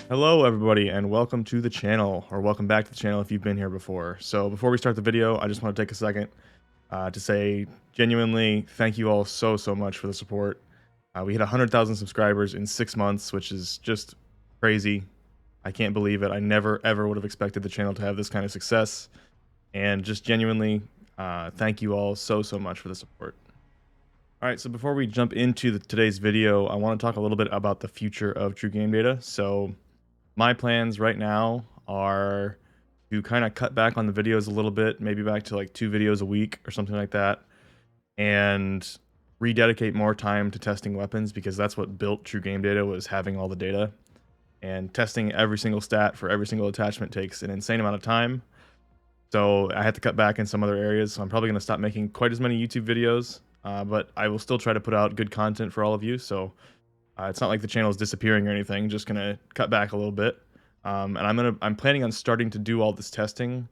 Hello everybody and welcome to the channel, or welcome back to the channel if you've been here before. So before we start the video, I just want to take a second to say genuinely thank you all so much for the support. We hit 100,000 subscribers in 6 months, which is just crazy. I can't believe it. I never ever would have expected the channel to have this kind of success, and just genuinely thank you all so much for the support. Alright, so before we jump into today's video, I want to talk a little bit about the future of TrueGameData. So my plans right now are to kind of cut back on the videos a little bit, maybe back to like 2 videos a week or something like that, and rededicate more time to testing weapons, because that's what built TrueGameData, was having all the data. And testing every single stat for every single attachment takes an insane amount of time. So I had to cut back in some other areas. So I'm probably going to stop making quite as many YouTube videos, but I will still try to put out good content for all of you. So it's not like the channel is disappearing or anything. Just gonna cut back a little bit, and I'm planning on starting to do all this testing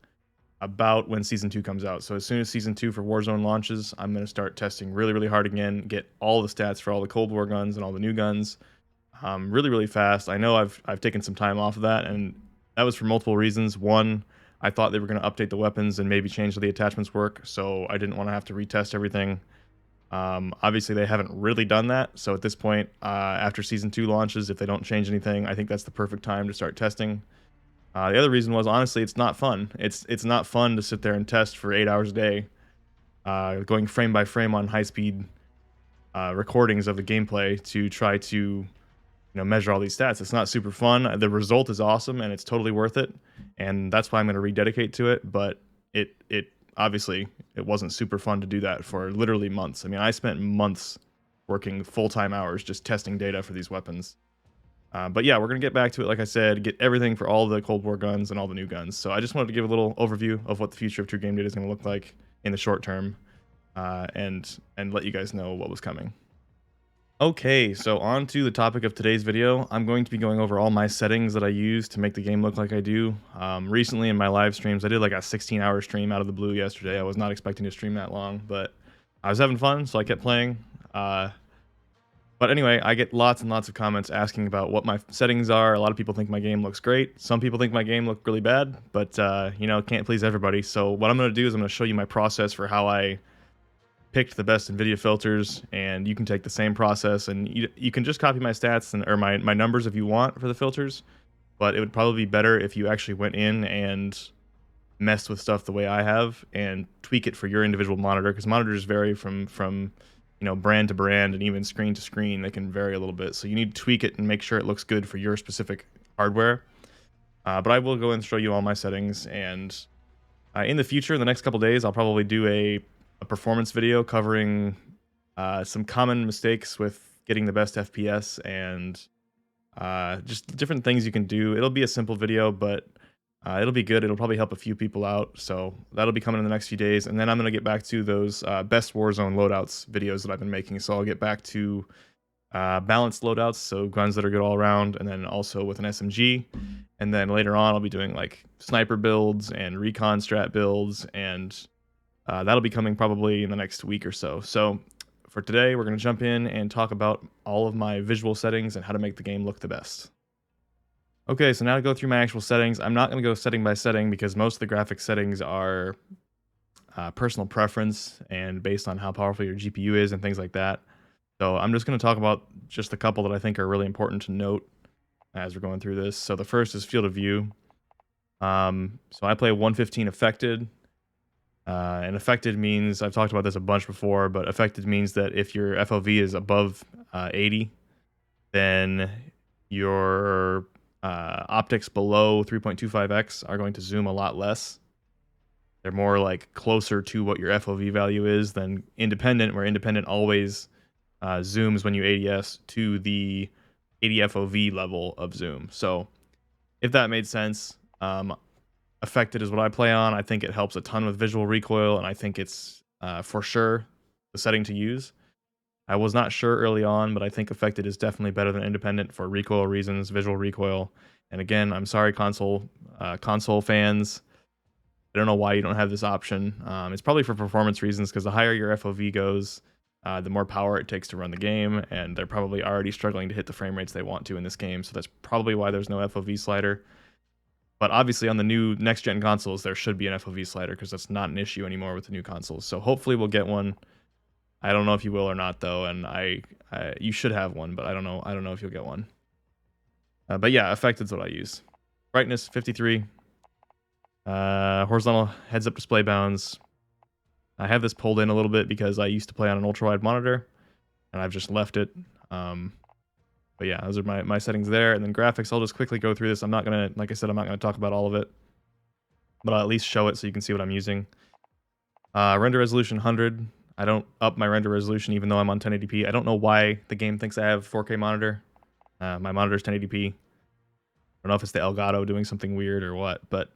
about when season 2 comes out. So as soon as season 2 for Warzone launches, I'm gonna start testing really hard again, get all the stats for all the Cold War guns and all the new guns, really fast. I know I've taken some time off of that, and that was for multiple reasons. One, I thought they were gonna update the weapons and maybe change how the attachments work, so I didn't want to have to retest everything. Obviously they haven't really done that, so at this point, after season 2 launches, if they don't change anything, I think that's the perfect time to start testing. The other reason was, honestly, it's not fun. It's not fun to sit there and test for 8 hours a day, going frame by frame on high speed recordings of the gameplay to try to measure all these stats. It's not super fun. The result is awesome and it's totally worth it, and that's why I'm going to rededicate to it. But it obviously it wasn't super fun to do that for literally months. I mean, I spent months working full-time hours just testing data for these weapons. But yeah, we're gonna get back to it. Like I said, get everything for all the Cold War guns and all the new guns. So I just wanted to give a little overview of what the future of TrueGameData is going to look like in the short term, and let you guys know what was coming. Okay, so on to the topic of today's video. I'm going to be going over all my settings that I use to make the game look like I do. Recently in my live streams, I did like a 16-hour stream out of the blue yesterday. I was not expecting to stream that long, but I was having fun, so I kept playing. But anyway, I get lots and lots of comments asking about what my settings are. A lot of people think my game looks great. Some people think my game looked really bad, but can't please everybody. So what I'm going to do is I'm going to show you my process for how I picked the best Nvidia filters, and you can take the same process, and you can just copy my stats or my numbers if you want for the filters, but it would probably be better if you actually went in and messed with stuff the way I have and tweak it for your individual monitor, because monitors vary from brand to brand, and even screen to screen they can vary a little bit. So you need to tweak it and make sure it looks good for your specific hardware. But I will go and show you all my settings, and in the future, in the next couple days, I'll probably do a performance video covering some common mistakes with getting the best FPS, and just different things you can do. It'll be a simple video, but it'll be good. It'll probably help a few people out, so that'll be coming in the next few days. And then I'm going to get back to those best Warzone loadouts videos that I've been making. So I'll get back to balanced loadouts, so guns that are good all around, and then also with an SMG. And then later on, I'll be doing like sniper builds and recon strat builds, and that'll be coming probably in the next week or so. So for today, we're going to jump in and talk about all of my visual settings and how to make the game look the best. Okay, so now to go through my actual settings. I'm not going to go setting by setting because most of the graphic settings are personal preference and based on how powerful your GPU is and things like that. So I'm just going to talk about just a couple that I think are really important to note as we're going through this. So the first is field of view. So I play 115 affected. And affected means, I've talked about this a bunch before, but affected means that if your FOV is above 80, then your optics below 3.25x are going to zoom a lot less. They're more like closer to what your FOV value is than independent, where independent always zooms when you ADS to the 80 FOV level of zoom. So if that made sense, affected is what I play on. I think it helps a ton with visual recoil, and I think it's for sure the setting to use. I was not sure early on, but I think affected is definitely better than independent for recoil reasons, visual recoil. And again, I'm sorry, console fans. I don't know why you don't have this option. It's probably for performance reasons, because the higher your FOV goes, the more power it takes to run the game, and they're probably already struggling to hit the frame rates they want to in this game, so that's probably why there's no FOV slider. But obviously on the new next-gen consoles, there should be an FOV slider because that's not an issue anymore with the new consoles. So hopefully we'll get one. I don't know if you will or not, though, and you should have one, but I don't know. I don't know if you'll get one. But yeah, affected's what I use. Brightness 53. Horizontal heads-up display bounds. I have this pulled in a little bit because I used to play on an ultra-wide monitor, and I've just left it. But yeah, those are my settings there. And then graphics, I'll just quickly go through this. I'm not going to, like I said, I'm not going to talk about all of it, but I'll at least show it so you can see what I'm using. Render resolution 100. I don't up my render resolution even though I'm on 1080p. I don't know why the game thinks I have a 4K monitor. My monitor's 1080p. I don't know if it's the Elgato doing something weird or what, but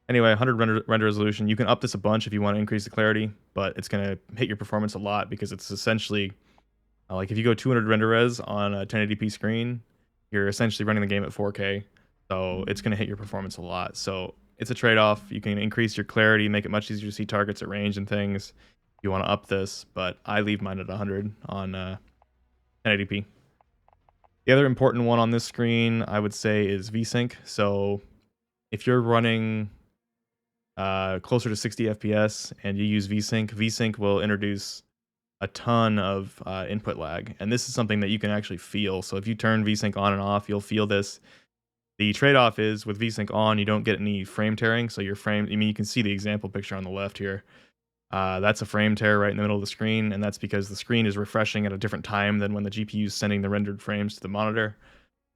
anyway, 100 render resolution. You can up this a bunch if you want to increase the clarity, but it's going to hit your performance a lot because it's essentially like if you go 200 render res on a 1080p screen, you're essentially running the game at 4K, so it's going to hit your performance a lot. So it's a trade-off. You can increase your clarity, make it much easier to see targets at range and things. You want to up this, but I leave mine at 100 on 1080p. The other important one on this screen, I would say, is VSync. So if you're running closer to 60 FPS and you use VSync, VSync will introduce a ton of input lag, and this is something that you can actually feel. So if you turn VSync on and off, you'll feel this. The trade-off is with VSync on, you don't get any frame tearing. So your frame, I mean, you can see the example picture on the left here. That's a frame tear right in the middle of the screen, and that's because the screen is refreshing at a different time than when the GPU is sending the rendered frames to the monitor.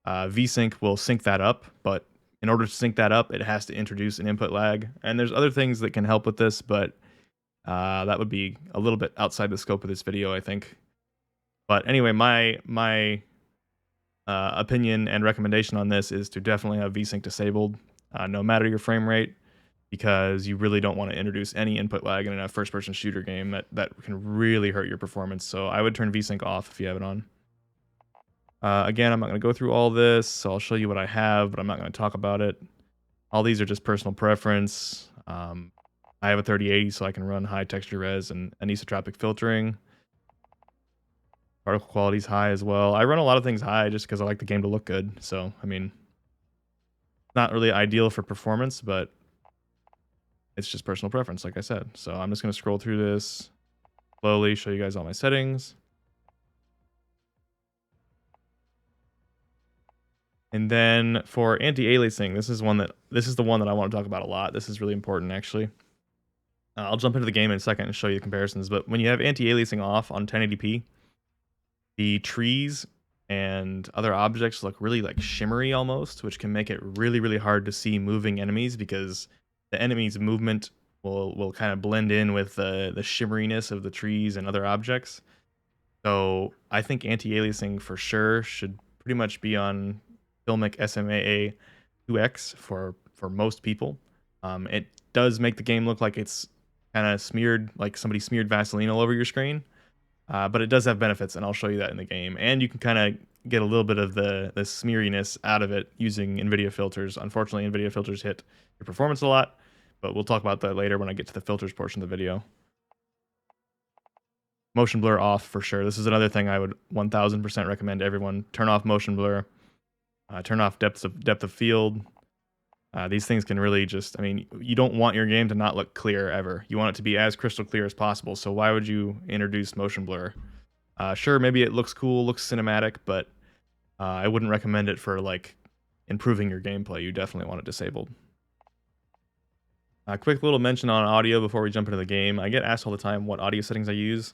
VSync will sync that up, but in order to sync that up, it has to introduce an input lag. And there's other things that can help with this, but that would be a little bit outside the scope of this video, I think. But anyway, my opinion and recommendation on this is to definitely have VSync disabled, no matter your frame rate, because you really don't want to introduce any input lag in a first-person shooter game that can really hurt your performance. So I would turn VSync off if you have it on. Again, I'm not going to go through all this, so I'll show you what I have, but I'm not going to talk about it. All these are just personal preference. I have a 3080, so I can run high texture res and anisotropic filtering. Particle quality is high as well. I run a lot of things high just because I like the game to look good. So, I mean, not really ideal for performance, but it's just personal preference, like I said. So I'm just going to scroll through this slowly, show you guys all my settings. And then for anti-aliasing, this is the one that I want to talk about a lot. This is really important, actually. I'll jump into the game in a second and show you the comparisons. But when you have anti-aliasing off on 1080p, the trees and other objects look really like shimmery almost, which can make it really, really hard to see moving enemies because the enemy's movement will kind of blend in with the shimmeriness of the trees and other objects. So I think anti-aliasing for sure should pretty much be on Filmic SMAA 2X for most people. It does make the game look like it's kind of smeared, like somebody smeared Vaseline all over your screen. But it does have benefits, and I'll show you that in the game. And you can kind of get a little bit of the smeariness out of it using Nvidia filters. Unfortunately, Nvidia filters hit your performance a lot, but we'll talk about that later when I get to the filters portion of the video. Motion blur off for sure. This is another thing I would 1000% recommend everyone. Turn off motion blur. Turn off depth of field. These things can really just, I mean, you don't want your game to not look clear ever. You want it to be as crystal clear as possible. So why would you introduce motion blur? Sure, maybe it looks cool, looks cinematic, but I wouldn't recommend it for like improving your gameplay. You definitely want it disabled. A quick little mention on audio before we jump into the game. I get asked all the time what audio settings I use,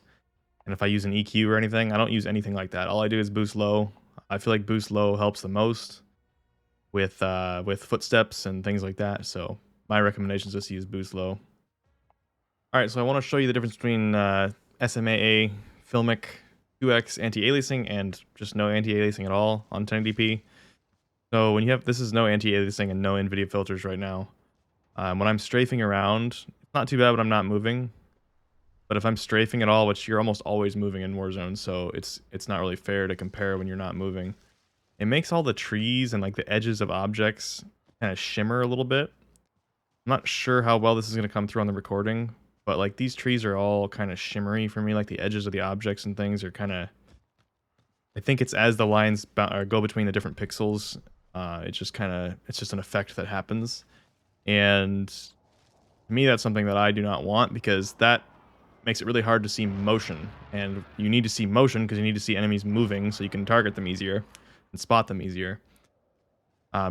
and if I use an EQ or anything. I don't use anything like that. All I do is boost low. I feel like boost low helps the most with footsteps and things like that. So my recommendation is just to use boost low. All right, so I want to show you the difference between SMAA Filmic 2X anti-aliasing and just no anti-aliasing at all on 1080p. So when you have, this is no anti-aliasing and no Nvidia filters right now. When I'm strafing around, it's not too bad when I'm not moving. But if I'm strafing at all, which you're almost always moving in Warzone, so it's not really fair to compare when you're not moving. It makes all the trees and like the edges of objects kind of shimmer a little bit. I'm not sure how well this is going to come through on the recording, but like these trees are all kind of shimmery for me. Like the edges of the objects and things are kind of. I think it's as the lines go between the different pixels. It's just kind of it's just an effect that happens, and to me that's something that I do not want because that makes it really hard to see motion. And you need to see motion because you need to see enemies moving so you can target them easier and spot them easier.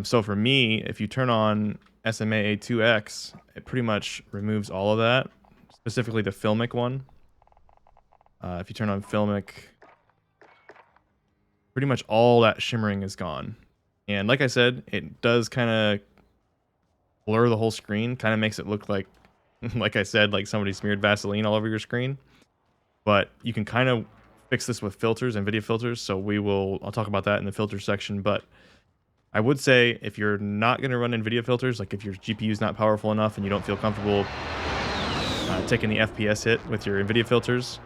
So for me, if you turn on SMA A2X, it pretty much removes all of that, specifically the filmic one. If you turn on filmic, pretty much all that shimmering is gone. And like I said, it does kind of blur the whole screen, kind of makes it look like, like I said, like somebody smeared Vaseline all over your screen. But you can kind of fix this with filters, Nvidia filters. So I'll talk about that in the filter section. But I would say if you're not going to run Nvidia filters, like if your GPU is not powerful enough and you don't feel comfortable taking the FPS hit with your Nvidia filters,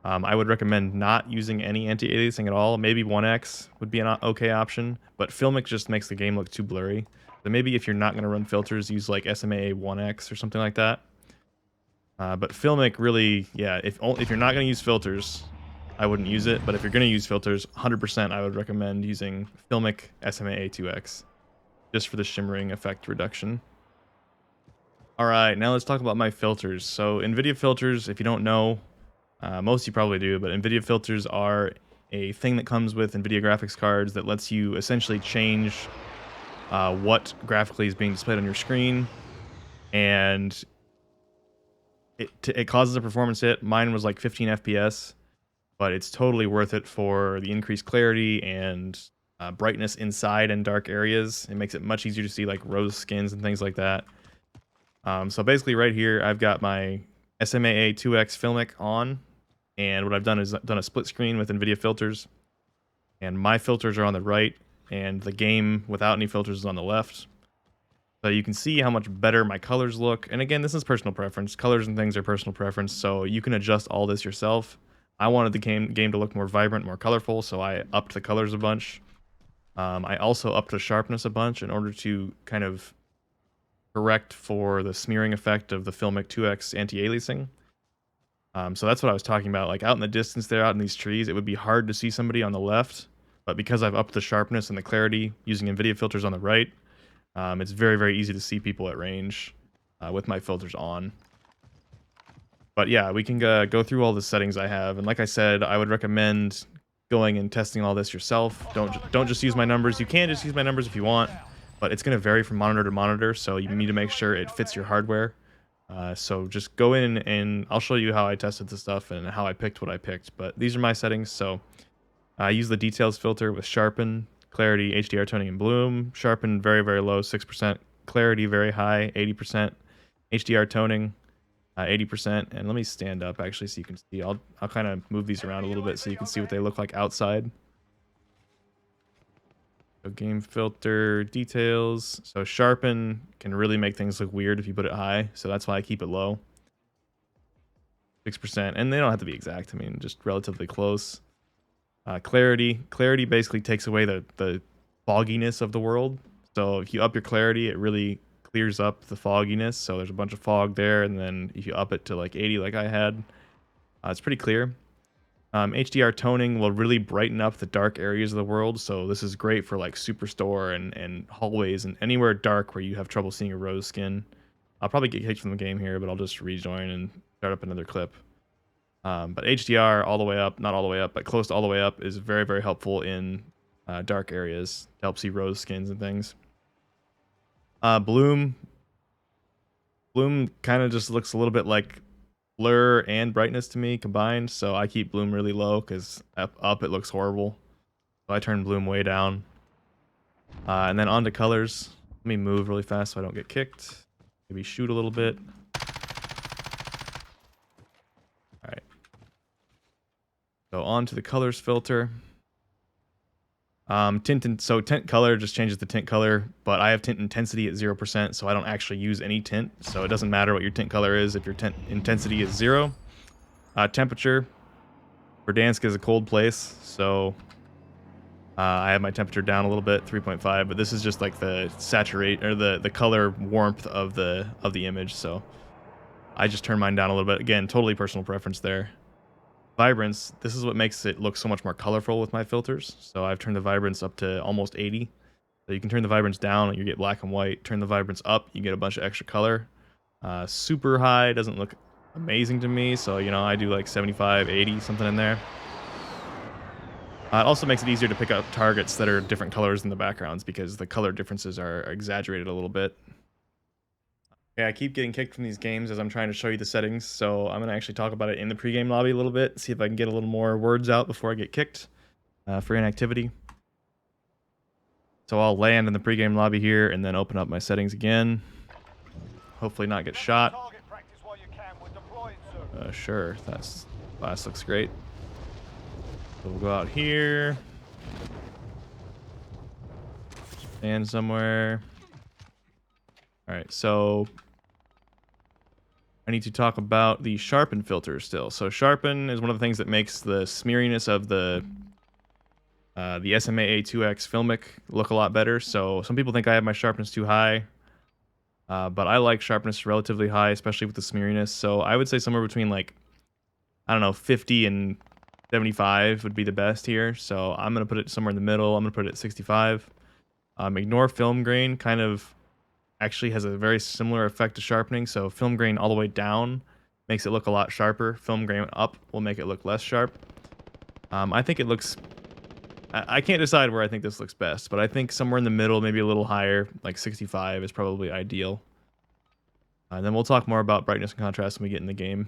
I would recommend not using any anti-aliasing at all. Maybe 1x would be an okay option, but Filmic just makes the game look too blurry. So maybe if you're not going to run filters, use like SMA 1x or something like that. But Filmic really, yeah, if you're not going to use filters, I wouldn't use it. But if you're going to use filters, 100% I would recommend using Filmic SMA A2X just for the shimmering effect reduction. All right, now let's talk about my filters. So Nvidia filters, if you don't know, most of you probably do, but Nvidia filters are a thing that comes with Nvidia graphics cards that lets you essentially change what graphically is being displayed on your screen, and it causes a performance hit. Mine was like 15 FPS, but it's totally worth it for the increased clarity and brightness inside and dark areas. It makes it much easier to see like rose skins and things like that. So basically right here, I've got my SMA A2X Filmic on, and what I've done is done a split screen with Nvidia filters, and my filters are on the right, and the game without any filters is on the left. So you can see how much better my colors look. And again, this is personal preference. Colors and things are personal preference, so you can adjust all this yourself. I wanted the game to look more vibrant, more colorful, so I upped the colors a bunch. I also upped the sharpness a bunch in order to kind of correct for the smearing effect of the Filmic 2X anti-aliasing. So that's what I was talking about. Like out in the distance there, out in these trees, it would be hard to see somebody on the left. But because I've upped the sharpness and the clarity using Nvidia filters on the right, it's very, very easy to see people at range with my filters on. But yeah, we can go through all the settings I have. And like I said, I would recommend going and testing all this yourself. Don't just use my numbers. You can just use my numbers if you want, but it's going to vary from monitor to monitor, so you need to make sure it fits your hardware. So just go in and I'll show you how I tested the stuff and how I picked what I picked. But these are my settings. So I use the details filter with sharpen, clarity, HDR toning, and bloom. Sharpen very, very low, 6%. Clarity very high, 80%. HDR toning, 80%. And let me stand up actually so you can see. I'll kind of move these around a little bit so you can see what they look like outside. So game filter details. So sharpen can really make things look weird if you put it high. So that's why I keep it low. 6%. And they don't have to be exact. I mean, just relatively close. Clarity basically takes away the fogginess of the world. So if you up your clarity, it really clears up the fogginess. So there's a bunch of fog there. And then if you up it to like 80 like I had, it's pretty clear. HDR toning will really brighten up the dark areas of the world, so this is great for like Superstore and hallways and anywhere dark where you have trouble seeing a rose skin. I'll probably get kicked from the game here, but I'll just rejoin and start up another clip. But HDR all the way up, not all the way up, but close to all the way up is very, very helpful in dark areas to help see rose skins and things. Bloom kind of just looks a little bit like blur and brightness to me combined, so I keep bloom really low because up it looks horrible. So I turn bloom way down. And then on to colors. Let me move really fast so I don't get kicked. Maybe shoot a little bit. Alright. So on to the colors filter. Tint color just changes the tint color, but I have tint intensity at 0%, so I don't actually use any tint, so it doesn't matter what your tint color is if your tint intensity is 0. Temperature. Verdansk is a cold place, so I have my temperature down a little bit, 3.5, but this is just like the saturate or the color warmth of the image, so I just turn mine down a little bit. Again, totally personal preference there. Vibrance, this is what makes it look so much more colorful with my filters. So I've turned the vibrance up to almost 80. So you can turn the vibrance down and you get black and white. Turn the vibrance up, you get a bunch of extra color. Super high doesn't look amazing to me, so you know, I do like 75, 80, something in there. It also makes it easier to pick up targets that are different colors in the backgrounds because the color differences are exaggerated a little bit. Yeah, I keep getting kicked from these games as I'm trying to show you the settings, so I'm going to actually talk about it in the pregame lobby a little bit, see if I can get a little more words out before I get kicked for inactivity. So I'll land in the pregame lobby here and then open up my settings again. Hopefully not get shot. Sure, that's class looks great. So we'll go out here. And somewhere. Alright, so I need to talk about the sharpen filter still. So sharpen is one of the things that makes the smeariness of the SMA A2X filmic look a lot better. So some people think I have my sharpness too high. But I like sharpness relatively high, especially with the smeariness. So I would say somewhere between like, I don't know, 50 and 75 would be the best here. So I'm going to put it somewhere in the middle. I'm going to put it at 65. Ignore film grain, kind of actually has a very similar effect to sharpening. So film grain all the way down makes it look a lot sharper. Film grain up will make it look less sharp. I think it looks... I can't decide where I think this looks best, but I think somewhere in the middle, maybe a little higher, like 65 is probably ideal. And then we'll talk more about brightness and contrast when we get in the game.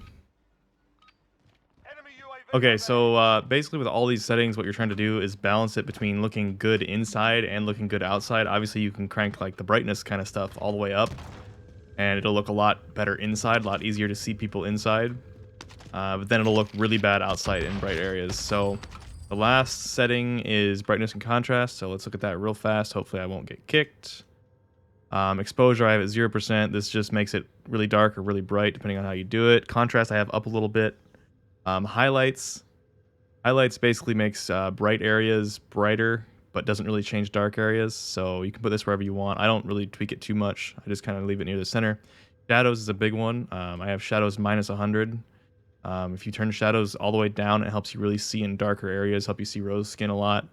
Okay, so basically with all these settings, what you're trying to do is balance it between looking good inside and looking good outside. Obviously, you can crank like the brightness kind of stuff all the way up, and it'll look a lot better inside, a lot easier to see people inside. But then it'll look really bad outside in bright areas. So the last setting is brightness and contrast. So let's look at that real fast. Hopefully I won't get kicked. Exposure I have at 0%. This just makes it really dark or really bright depending on how you do it. Contrast I have up a little bit. Highlights basically makes bright areas brighter, but doesn't really change dark areas. So you can put this wherever you want. I don't really tweak it too much. I just kind of leave it near the center. Shadows is a big one. I have shadows minus 100. If you turn shadows all the way down, it helps you really see in darker areas, help you see rose skin a lot.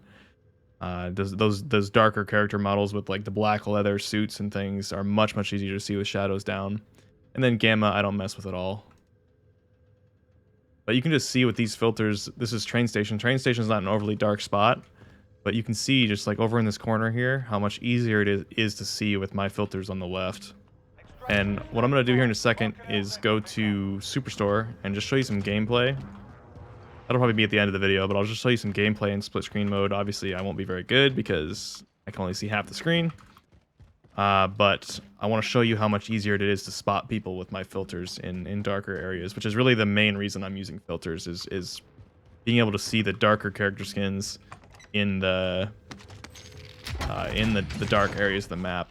Those darker character models with like the black leather suits and things are much easier to see with shadows down. And then gamma I don't mess with at all. But you can just see with these filters, this is train station. Train station is not an overly dark spot, but you can see just like over in this corner here how much easier it is to see with my filters on the left. And what I'm going to do here in a second is go to Superstore and just show you some gameplay. That'll probably be at the end of the video, but I'll just show you some gameplay in split screen mode. Obviously, I won't be very good because I can only see half the screen. But I want to show you how much easier it is to spot people with my filters in darker areas, which is really the main reason I'm using filters is being able to see the darker character skins in the dark areas of the map.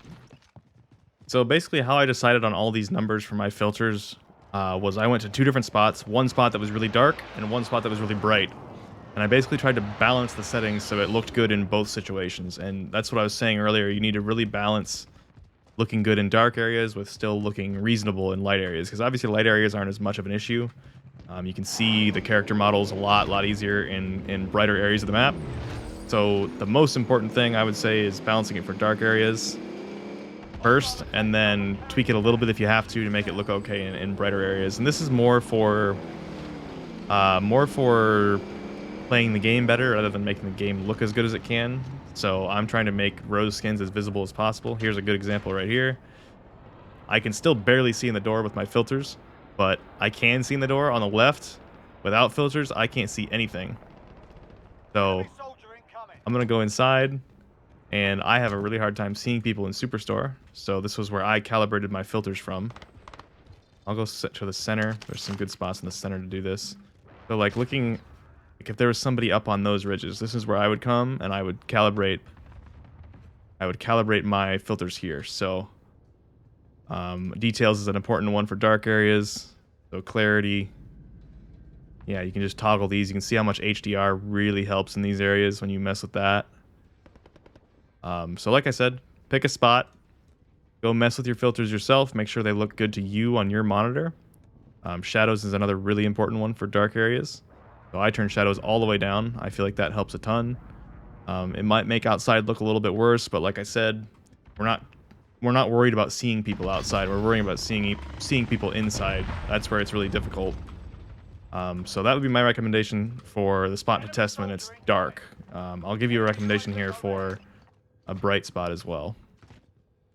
So basically how I decided on all these numbers for my filters was I went to two different spots, one spot that was really dark and one spot that was really bright. And I basically tried to balance the settings so it looked good in both situations. And that's what I was saying earlier. You need to really balance looking good in dark areas with still looking reasonable in light areas. Because obviously light areas aren't as much of an issue. You can see the character models a lot easier in brighter areas of the map. So the most important thing I would say is balancing it for dark areas first, and then tweak it a little bit if you have to make it look okay in brighter areas. And this is more for playing the game better rather than making the game look as good as it can. So I'm trying to make rose skins as visible as possible. Here's a good example right here. I can still barely see in the door with my filters, but I can see in the door on the left. Without filters, I can't see anything. So I'm gonna go inside, and I have a really hard time seeing people in Superstore. So this was where I calibrated my filters from. I'll go set to the center. There's some good spots in the center to do this. So like looking, like if there was somebody up on those ridges, this is where I would come and I would calibrate my filters here. So details is an important one for dark areas. So clarity. Yeah, you can just toggle these. You can see how much HDR really helps in these areas when you mess with that. So like I said, pick a spot, go mess with your filters yourself, make sure they look good to you on your monitor, Shadows is another really important one for dark areas. So I turn shadows all the way down. I feel like that helps a ton. It might make outside look a little bit worse, but like I said, we're not worried about seeing people outside. We're worrying about seeing people inside. That's where it's really difficult. So that would be my recommendation for the spot to test when it's dark. I'll give you a recommendation here for a bright spot as well.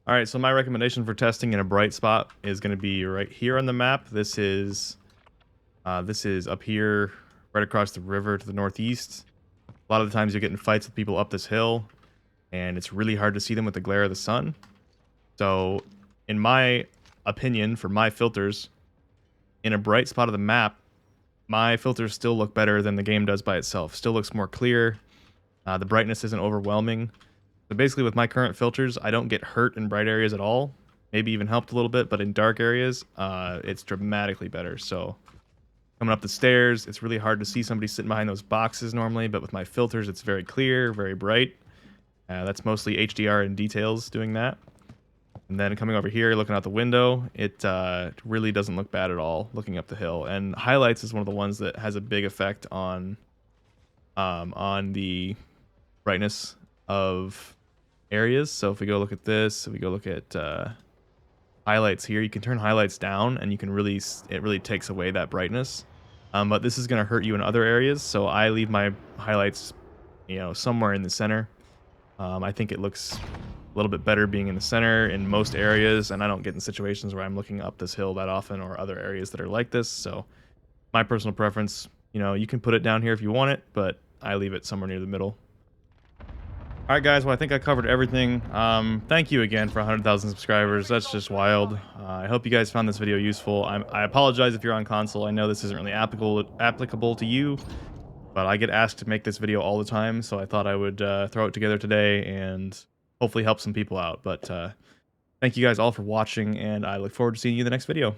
All right, so my recommendation for testing in a bright spot is going to be right here on the map. This is up here, right across the river to the northeast. A lot of the times you're getting fights with people up this hill, and it's really hard to see them with the glare of the sun. So, in my opinion, for my filters, in a bright spot of the map, my filters still look better than the game does by itself. Still looks more clear. The brightness isn't overwhelming. So basically with my current filters, I don't get hurt in bright areas at all. Maybe even helped a little bit, but in dark areas, it's dramatically better. So coming up the stairs, it's really hard to see somebody sitting behind those boxes normally, but with my filters, it's very clear, very bright. That's mostly HDR and details doing that. And then coming over here, looking out the window, it really doesn't look bad at all looking up the hill. And highlights is one of the ones that has a big effect on the brightness of areas. So if we go look at this, if we go look at highlights here, you can turn highlights down, and you can it really takes away that brightness. But this is going to hurt you in other areas, so I leave my highlights, somewhere in the center. I think it looks a little bit better being in the center in most areas, and I don't get in situations where I'm looking up this hill that often or other areas that are like this. So my personal preference, you can put it down here if you want it, but I leave it somewhere near the middle. All right, guys. Well, I think I covered everything. Thank you again for 100,000 subscribers. That's just wild. I hope you guys found this video useful. I apologize if you're on console. I know this isn't really applicable to you, but I get asked to make this video all the time, so I thought I would throw it together today and hopefully help some people out. But thank you guys all for watching, and I look forward to seeing you in the next video.